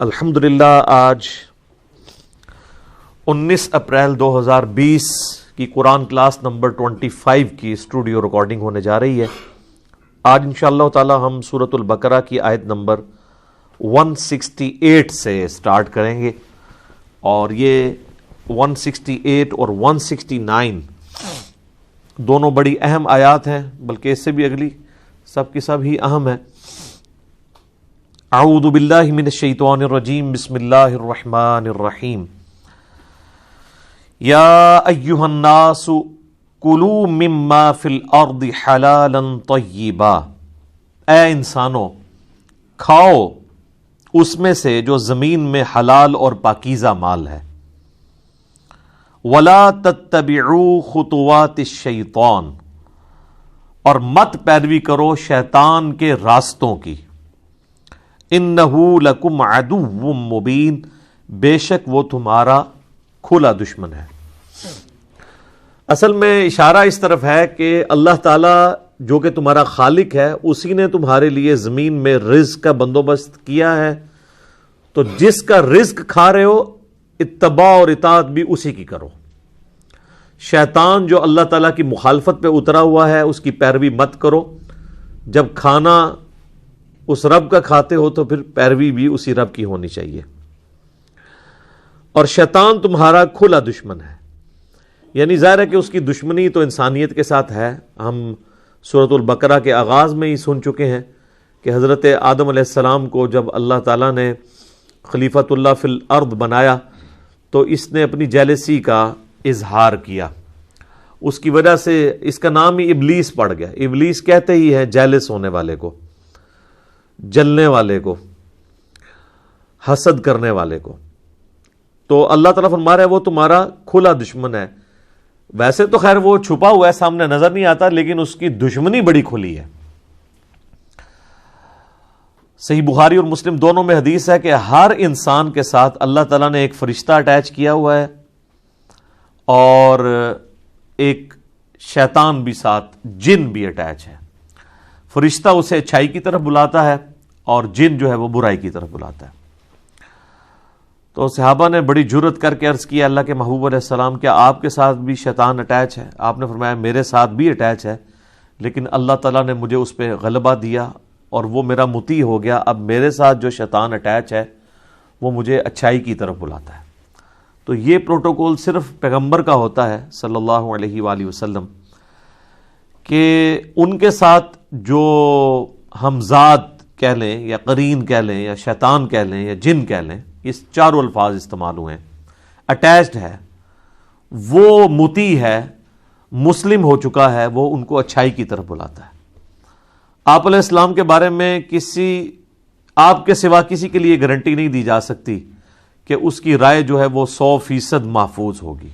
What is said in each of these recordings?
الحمدللہ آج 19 اپریل 2020 کی قرآن کلاس نمبر 25 کی اسٹوڈیو ریکارڈنگ ہونے جا رہی ہے۔ آج انشاءاللہ تعالی ہم سورۃ البقرہ کی آیت نمبر 168 سے سٹارٹ کریں گے، اور یہ 168 اور 169 دونوں بڑی اہم آیات ہیں، بلکہ اس سے بھی اگلی سب کی سب ہی اہم ہے۔ اعوذ باللہ من الشیطان الرجیم، بسم اللہ الرحمن الرحیم۔ یا ایھا الناس کلوا مما فی الارض حلالا طیبا، اے انسانوں کھاؤ اس میں سے جو زمین میں حلال اور پاکیزہ مال ہے۔ ولا تتبعوا خطوات الشیطان، اور مت پیروی کرو شیطان کے راستوں کی۔ انہ لکم عدو مبین، بے شک وہ تمہارا کھلا دشمن ہے۔ اصل میں اشارہ اس طرف ہے کہ اللہ تعالیٰ جو کہ تمہارا خالق ہے، اسی نے تمہارے لیے زمین میں رزق کا بندوبست کیا ہے، تو جس کا رزق کھا رہے ہو اتباع اور اطاعت بھی اسی کی کرو۔ شیطان جو اللہ تعالیٰ کی مخالفت پہ اترا ہوا ہے اس کی پیروی مت کرو۔ جب کھانا اس رب کا کھاتے ہو تو پھر پیروی بھی اسی رب کی ہونی چاہیے۔ اور شیطان تمہارا کھلا دشمن ہے، یعنی ظاہر ہے کہ اس کی دشمنی تو انسانیت کے ساتھ ہے۔ ہم سورۃ البقرہ کے آغاز میں ہی سن چکے ہیں کہ حضرت آدم علیہ السلام کو جب اللہ تعالیٰ نے خلیفۃ اللہ فی الارض بنایا تو اس نے اپنی جیلسی کا اظہار کیا۔ اس کی وجہ سے اس کا نام ہی ابلیس پڑ گیا۔ ابلیس کہتے ہی ہیں جیلس ہونے والے کو، جلنے والے کو، حسد کرنے والے کو۔ تو اللہ تعالیٰ فرما رہا ہے وہ تمہارا کھلا دشمن ہے۔ ویسے تو خیر وہ چھپا ہوا ہے، سامنے نظر نہیں آتا، لیکن اس کی دشمنی بڑی کھلی ہے۔ صحیح بخاری اور مسلم دونوں میں حدیث ہے کہ ہر انسان کے ساتھ اللہ تعالیٰ نے ایک فرشتہ اٹیچ کیا ہوا ہے، اور ایک شیطان بھی ساتھ، جن بھی اٹیچ ہے۔ فرشتہ اسے اچھائی کی طرف بلاتا ہے اور جن جو ہے وہ برائی کی طرف بلاتا ہے۔ تو صحابہ نے بڑی جرأت کر کے عرض کیا اللہ کے محبوب علیہ السلام، کیا آپ کے ساتھ بھی شیطان اٹیچ ہے؟ آپ نے فرمایا میرے ساتھ بھی اٹیچ ہے، لیکن اللہ تعالیٰ نے مجھے اس پہ غلبہ دیا اور وہ میرا مطیع ہو گیا۔ اب میرے ساتھ جو شیطان اٹیچ ہے وہ مجھے اچھائی کی طرف بلاتا ہے۔ تو یہ پروٹوکول صرف پیغمبر کا ہوتا ہے صلی اللہ علیہ وآلہ وسلم، کہ ان کے ساتھ جو ہمزاد کہہ لیں یا قرین کہہ لیں یا شیطان کہہ لیں یا جن کہہ لیں، اس چاروں الفاظ استعمال ہوئے ہیں، اٹیچڈ ہے، وہ مطیع ہے، مسلم ہو چکا ہے، وہ ان کو اچھائی کی طرف بلاتا ہے۔ آپ علیہ السلام کے بارے میں آپ کے سوا کسی کے لیے گارنٹی نہیں دی جا سکتی کہ اس کی رائے جو ہے وہ 100% محفوظ ہوگی۔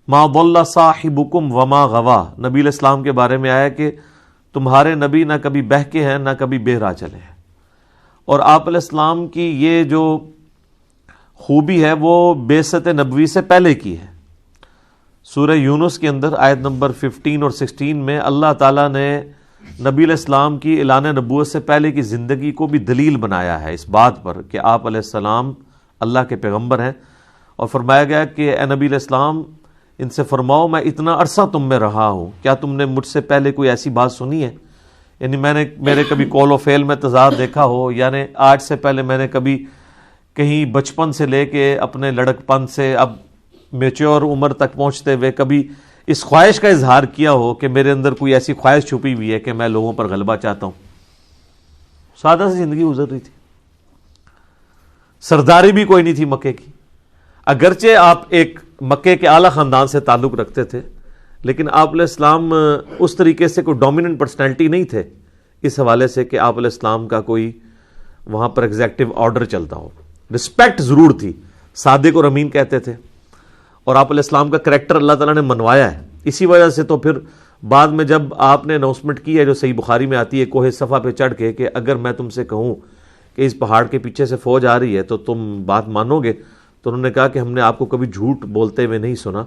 ما ضل صاحبکم وما غوا، نبی علیہ السلام کے بارے میں آیا کہ تمہارے نبی نہ کبھی بہکے ہیں نہ کبھی بے راہ چلے ہیں۔ اور آپ علیہ السلام کی یہ جو خوبی ہے وہ بعثت نبوی سے پہلے کی ہے۔ سورہ یونس کے اندر آیت نمبر 15 اور 16 میں اللہ تعالیٰ نے نبی علیہ السلام کی اعلان نبوت سے پہلے کی زندگی کو بھی دلیل بنایا ہے اس بات پر کہ آپ علیہ السلام اللہ کے پیغمبر ہیں، اور فرمایا گیا کہ اے نبی علیہ السلام ان سے فرماؤ میں اتنا عرصہ تم میں رہا ہوں، کیا تم نے مجھ سے پہلے کوئی ایسی بات سنی ہے؟ یعنی میرے کبھی قول و فعل میں تضاد دیکھا ہو، یعنی آج سے پہلے میں نے کبھی کہیں بچپن سے لے کے اپنے لڑک پن سے اب میچور عمر تک پہنچتے ہوئے کبھی اس خواہش کا اظہار کیا ہو کہ میرے اندر کوئی ایسی خواہش چھپی ہوئی ہے کہ میں لوگوں پر غلبہ چاہتا ہوں؟ سادہ سی زندگی گزر رہی تھی، سرداری بھی کوئی نہیں تھی مکے کی۔ اگرچہ آپ ایک مکے کے اعلیٰ خاندان سے تعلق رکھتے تھے، لیکن آپ علیہ السلام اس طریقے سے کوئی ڈومیننٹ پرسنالٹی نہیں تھے اس حوالے سے کہ آپ علیہ السلام کا کوئی وہاں پر ایگزیکٹو آرڈر چلتا ہو۔ رسپیکٹ ضرور تھی، صادق اور امین کہتے تھے، اور آپ علیہ السلام کا کریکٹر اللہ تعالیٰ نے منوایا ہے۔ اسی وجہ سے تو پھر بعد میں جب آپ نے اناؤنسمنٹ کی ہے جو صحیح بخاری میں آتی ہے کوہ صفا پہ چڑھ کے کہ اگر میں تم سے کہوں کہ اس پہاڑ کے پیچھے سے فوج آ رہی ہے تو تم بات مانو گے؟ تو انہوں نے کہا کہ ہم نے آپ کو کبھی جھوٹ بولتے ہوئے نہیں سنا،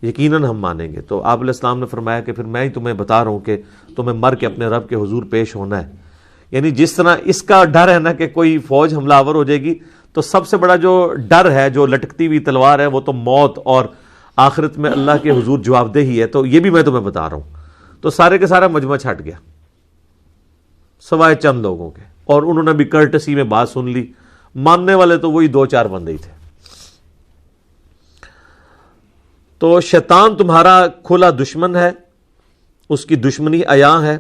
یقیناً ہم مانیں گے۔ تو آپ علیہ السلام نے فرمایا کہ پھر میں ہی تمہیں بتا رہا ہوں کہ تمہیں مر کے اپنے رب کے حضور پیش ہونا ہے۔ یعنی جس طرح اس کا ڈر ہے نا کہ کوئی فوج حملہ آور ہو جائے گی، تو سب سے بڑا جو ڈر ہے، جو لٹکتی ہوئی تلوار ہے، وہ تو موت اور آخرت میں اللہ کے حضور جواب دہی ہے. تو یہ بھی میں تمہیں بتا رہا ہوں. تو سارے کے سارا مجمع چھٹ گیا سوائے چند لوگوں کے، اور انہوں نے بھی کرٹسی میں بات سن لی. ماننے والے تو وہی 2-4 بندے ہی تھے. تو شیطان تمہارا کھلا دشمن ہے، اس کی دشمنی عیاں ہے.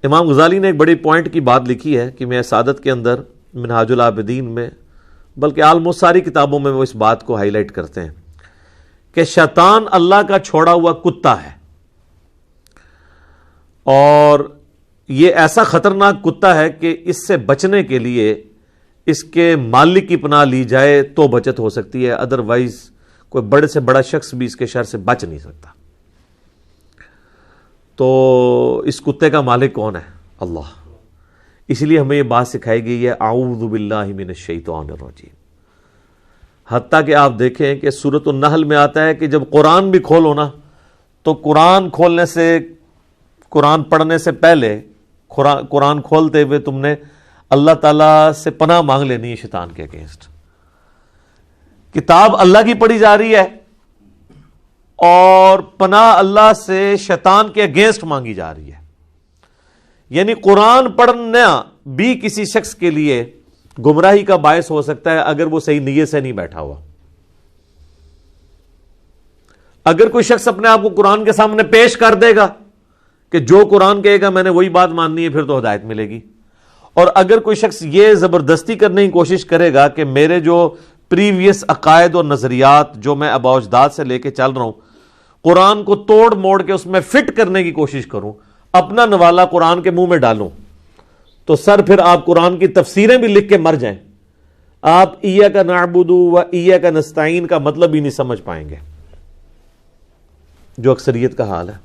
امام غزالی نے ایک بڑی پوائنٹ کی بات لکھی ہے کہ میں سعادت کے اندر، منہاج العابدین میں، بلکہ آلموسٹ ساری کتابوں میں وہ اس بات کو ہائی لائٹ کرتے ہیں کہ شیطان اللہ کا چھوڑا ہوا کتا ہے، اور یہ ایسا خطرناک کتا ہے کہ اس سے بچنے کے لیے اس کے مالک کی پناہ لی جائے تو بچت ہو سکتی ہے، ادروائز کوئی بڑے سے بڑا شخص بھی اس کے شر سے بچ نہیں سکتا. تو اس کتے کا مالک کون ہے؟ اللہ. اس لیے ہمیں یہ بات سکھائی گئی ہے، اعوذ باللہ من الشیطان الرجیم. حتیٰ کہ آپ دیکھیں کہ سورۃ النحل میں آتا ہے کہ جب قرآن بھی کھولو نا، تو قرآن کھولنے سے، قرآن پڑھنے سے پہلے، قرآن کھولتے ہوئے تم نے اللہ تعالیٰ سے پناہ مانگ لینی ہے شیطان کے اگینسٹ. کتاب اللہ کی پڑھی جا رہی ہے اور پناہ اللہ سے شیطان کے اگینسٹ مانگی جا رہی ہے. یعنی قرآن پڑھنا بھی کسی شخص کے لیے گمراہی کا باعث ہو سکتا ہے اگر وہ صحیح نیت سے نہیں بیٹھا ہوا. اگر کوئی شخص اپنے آپ کو قرآن کے سامنے پیش کر دے گا کہ جو قرآن کہے گا میں نے وہی بات ماننی ہے، پھر تو ہدایت ملے گی. اور اگر کوئی شخص یہ زبردستی کرنے کی کوشش کرے گا کہ میرے جو پریویس عقائد اور نظریات جو میں آباء و اجداد سے لے کے چل رہا ہوں، قرآن کو توڑ موڑ کے اس میں فٹ کرنے کی کوشش کروں، اپنا نوالا قرآن کے منہ میں ڈالوں، تو سر پھر آپ قرآن کی تفسیریں بھی لکھ کے مر جائیں، آپ ایاک نعبد و ایاک نستعین کا مطلب ہی نہیں سمجھ پائیں گے، جو اکثریت کا حال ہے.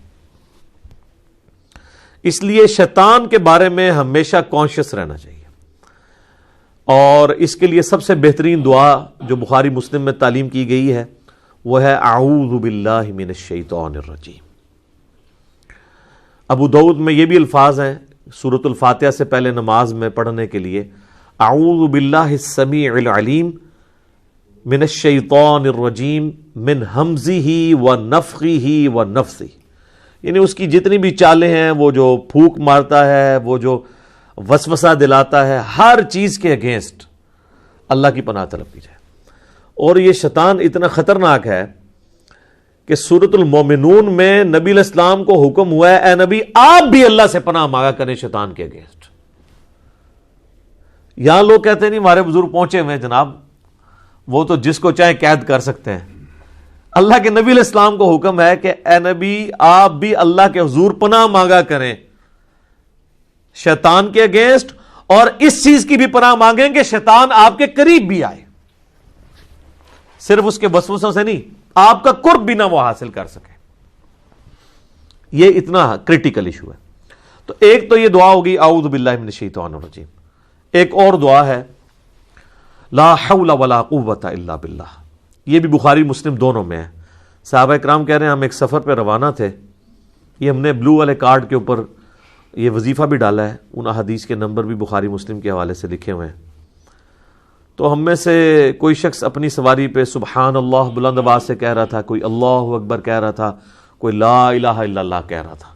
اس لیے شیطان کے بارے میں ہمیشہ کانشیس رہنا چاہیے، اور اس کے لیے سب سے بہترین دعا جو بخاری مسلم میں تعلیم کی گئی ہے وہ ہے اعوذ باللہ من الشیطان الرجیم. ابو داؤد میں یہ بھی الفاظ ہیں سورۃ الفاتحہ سے پہلے نماز میں پڑھنے کے لیے، اعوذ باللہ السمیع العلیم من الشیطان الرجیم من ہمزہ ونفخہ ونفثہ. یعنی اس کی جتنی بھی چالیں ہیں، وہ جو پھونک مارتا ہے، وہ جو وسوسہ دلاتا ہے، ہر چیز کے اگینسٹ اللہ کی پناہ طلب کی جائے. اور یہ شیطان اتنا خطرناک ہے کہ سورۃ المومنون میں نبی علیہ السلام کو حکم ہوا ہے، اے نبی آپ بھی اللہ سے پناہ مانگا کریں شیطان کے اگینسٹ. یہاں لوگ کہتے ہیں نہیں ہمارے بزرگ پہنچے ہوئے جناب، وہ تو جس کو چاہے قید کر سکتے ہیں. اللہ کے نبی علیہ السلام کو حکم ہے کہ اے نبی آپ بھی اللہ کے حضور پناہ مانگا کریں شیطان کے اگینسٹ، اور اس چیز کی بھی پناہ مانگیں کہ شیطان آپ کے قریب بھی آئے، صرف اس کے وسوسوں سے نہیں، آپ کا قرب بھی نہ وہ حاصل کر سکے. یہ اتنا کریٹیکل ایشو ہے. تو ایک تو یہ دعا ہوگی اعوذ باللہ من الشیطان الرجیم. ایک اور دعا ہے لا حول ولا قوت الا باللہ. یہ بھی بخاری مسلم دونوں میں ہے. صحابہ کرام کہہ رہے ہیں ہم ایک سفر پہ روانہ تھے، یہ ہم نے بلو والے کارڈ کے اوپر یہ وظیفہ بھی ڈالا ہے، ان احادیث کے نمبر بھی بخاری مسلم کے حوالے سے لکھے ہوئے ہیں. تو ہم میں سے کوئی شخص اپنی سواری پہ سبحان اللہ بلند آواز سے کہہ رہا تھا، کوئی اللہ اکبر کہہ رہا تھا، کوئی لا الہ الا اللہ کہہ رہا تھا.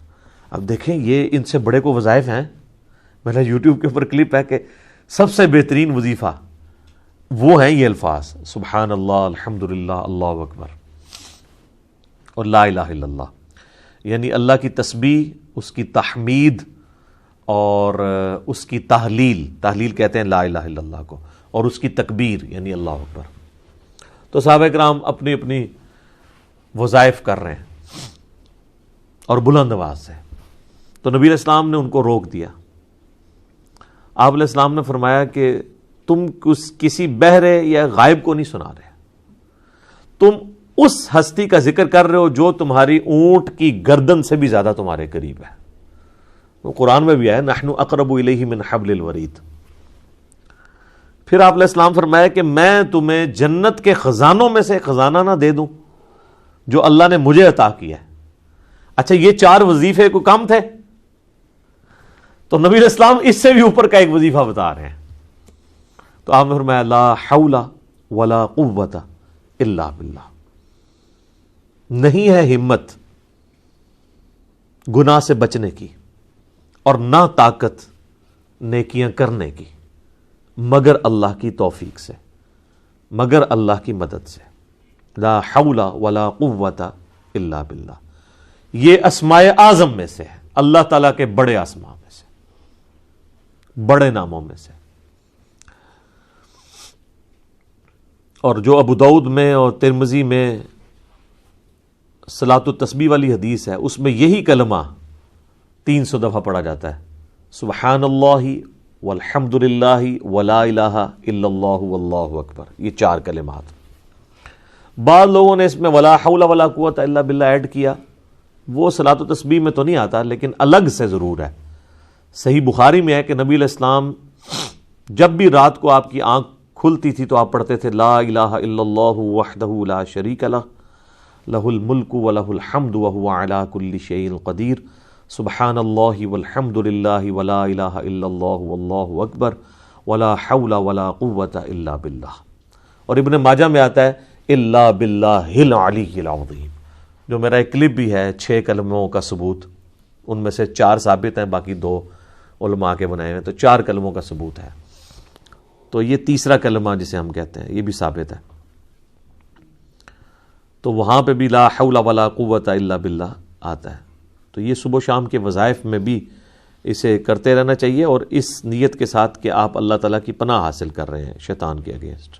اب دیکھیں یہ ان سے بڑے کو وظائف ہیں. میرا یوٹیوب کے اوپر کلپ ہے کہ سب سے بہترین وظیفہ وہ ہیں یہ الفاظ سبحان اللہ الحمدللہ اللہ اکبر اور لا الہ الا اللہ. یعنی اللہ کی تسبیح، اس کی تحمید اور اس کی تحلیل کہتے ہیں لا الہ الا اللہ کو، اور اس کی تکبیر یعنی اللہ اکبر. تو صحابہ کرام اپنی اپنی وظائف کر رہے ہیں اور بلند آواز سے. تو نبی علیہ السلام نے ان کو روک دیا. آپ علیہ السلام نے فرمایا کہ تم کسی بہرے یا غائب کو نہیں سنا رہے، تم اس ہستی کا ذکر کر رہے ہو جو تمہاری اونٹ کی گردن سے بھی زیادہ تمہارے قریب ہے. وہ قرآن میں بھی آیا نحن اقرب الیہ من حبل الورید. پھر آپ علیہ السلام فرمایا کہ میں تمہیں جنت کے خزانوں میں سے ایک خزانہ نہ دے دوں جو اللہ نے مجھے عطا کیا ہے. اچھا یہ 4 وظیفے کو کم تھے؟ تو نبی علیہ السلام اس سے بھی اوپر کا ایک وظیفہ بتا رہے ہیں. تو آپ نے فرمایا لا حول ولا قوت الا باللہ. نہیں ہے ہمت گناہ سے بچنے کی اور نہ طاقت نیکیاں کرنے کی مگر اللہ کی توفیق سے، مگر اللہ کی مدد سے. لا حول ولا قوت الا باللہ. یہ اسماء اعظم میں سے ہے، اللہ تعالیٰ کے بڑے اسماء میں سے، بڑے ناموں میں سے. اور جو ابو داؤد میں اور ترمذی میں صلاۃ التسبیح والی حدیث ہے، اس میں یہی کلمہ 300 دفعہ پڑھا جاتا ہے، سبحان اللہ والحمد للہ ولا الہ الا اللہ واللہ اکبر. یہ 4 کلمات. بعض لوگوں نے اس میں ولا حول ولا قوت الا باللہ ایڈ کیا، وہ صلاۃ التسبیح میں تو نہیں آتا لیکن الگ سے ضرور ہے. صحیح بخاری میں ہے کہ نبی علیہ السلام جب بھی رات کو آپ کی آنکھ کھلتی تھی تو آپ پڑھتے تھے لا الہ الا اللہ وحدہ لا شریک لہ لہ الملک ولہ الحمد وہو علی کل شیء قدیر سبحان اللہ والحمد للہ ولا الہ الا اللہ واللہ اکبر ولا حول ولا قوت الا باللہ. اور ابن ماجہ میں آتا ہے الا باللہ العلی العظیم، جو میرا ایک کلپ بھی ہے 6 کلموں کا ثبوت. ان میں سے 4 ثابت ہیں، باقی 2 علماء کے بنائے ہوئے، تو 4 کلموں کا ثبوت ہے. تو یہ تیسرا کلمہ جسے ہم کہتے ہیں یہ بھی ثابت ہے. تو وہاں پہ بھی لا حول ولا قوت الا باللہ آتا ہے. تو یہ صبح و شام کے وظائف میں بھی اسے کرتے رہنا چاہیے، اور اس نیت کے ساتھ کہ آپ اللہ تعالیٰ کی پناہ حاصل کر رہے ہیں شیطان کے اگینسٹ.